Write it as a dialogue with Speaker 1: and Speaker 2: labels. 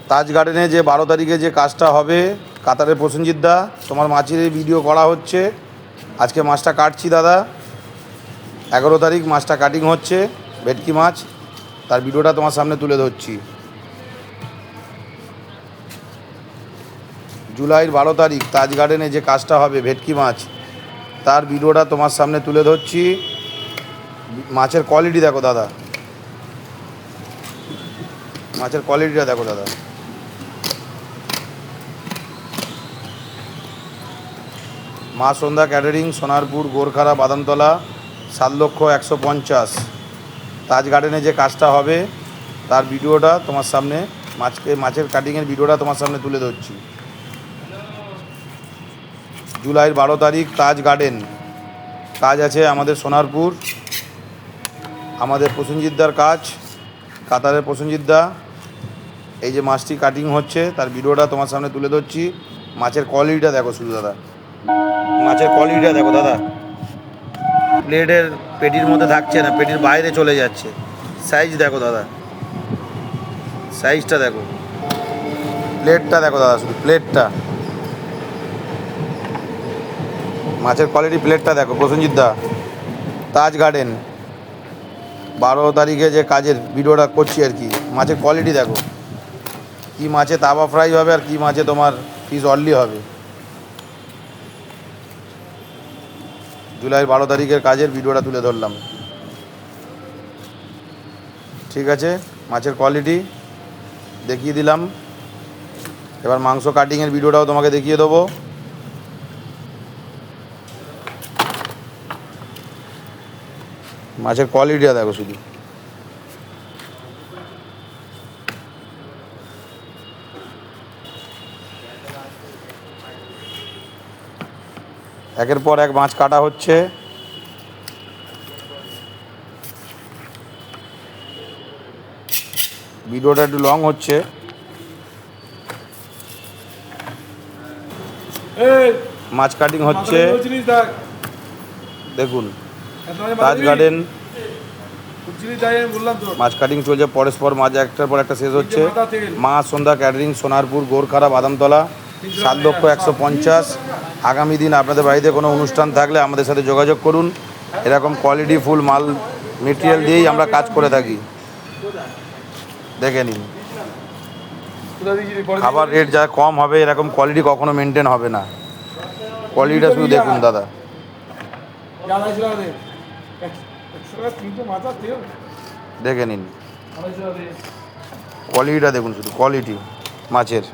Speaker 1: তাজ গার্ডেনে যে 12 তারিখে যে কাজটা হবে কাতারের প্রসেনজিৎ দা, তোমার মাছের ভিডিও করা হচ্ছে। আজকে মাছটা কাটছি দাদা, 11 তারিখ মাছটা কাটিং হচ্ছে, ভেটকি মাছ, তার ভিডিওটা তোমার সামনে তুলে ধরছি। জুলাইয়ের 12 তারিখ তাজ গার্ডেনে যে কাজটা হবে ভেটকি মাছ, তার ভিডিওটা তোমার সামনে তুলে ধরছি। মাছের কোয়ালিটি দেখো দাদা, মাছের কোয়ালিটিটা দেখো দাদা। মা সন্ধ্যা ক্যাটারিং, সোনারপুর, গোরখারা, বাদামতলা, 7,150,000। তাজ গার্ডেনে যে কাজটা হবে তার ভিডিওটা তোমার সামনে, মাছের কাটিংয়ের ভিডিওটা তোমার সামনে তুলে ধরছি। জুলাইয়ের 12 তারিখ তাজ গার্ডেন কাজ আছে আমাদের সোনারপুর, আমাদের প্রসেনজিৎদার কাজ, কাতারের প্রসেনজিৎদা। এই যে মাছটি কাটিং হচ্ছে তার ভিডিওটা তোমার সামনে তুলে ধরছি। মাছের কোয়ালিটিটা দেখো শুধু দাদা, মাছের কোয়ালিটিটা দেখো দাদা। প্লেটের পেটির মধ্যে থাকছে না, পেটির বাইরে চলে যাচ্ছে। সাইজ দেখো দাদা, সাইজটা দেখো, প্লেটটা দেখো দাদা, শুধু প্লেটটা, মাছের কোয়ালিটি প্লেটটা দেখো। প্রসেনজিৎ দা, তাজ গার্ডেন 12 তারিখে যে কাজের ভিডিওটা করছি আর কি, মাছের কোয়ালিটি দেখো। কী মাছে তাওয়া ফ্রাই হবে আর কী মাছে তোমার ফিশ অনলি হবে। জুলাইয়ের 12 তারিখের কাজের ভিডিওটা তুলে ধরলাম। ঠিক আছে, মাছের কোয়ালিটি দেখিয়ে দিলাম। এবার মাংস কাটিংয়ের ভিডিওটাও তোমাকে দেখিয়ে দেবো। মাছের কোয়ালিটিটা দেখো শুধু। একের পর এক মাছ কাটা হচ্ছে। ভিডিওটা একটু লং হচ্ছে। মাছ কাটিং হচ্ছে দেখুন। তাজ গার্ডেন মাছ কাটিং চলছে, পরস্পর মাছ একটার পর একটা শেষ হচ্ছে। মা সন্ধ্যা ক্যাটারিং, সোনারপুর, গোরখারা, বাদামতলা, 7,150,000। আগামী দিন আপনাদের বাড়িতে কোনো অনুষ্ঠান থাকলে আমাদের সাথে যোগাযোগ করুন। এরকম কোয়ালিটি ফুল মাল মেটেরিয়াল দিয়েই আমরা কাজ করে থাকি, দেখে নিন। খাবার রেট যা কম হবে এরকম কোয়ালিটি কখনো মেনটেন হবে না। কোয়ালিটিটা শুধু দেখুন দাদা। দেখে নিন কোয়ালিটিটা দেখুন, শুধু কোয়ালিটি মাছের।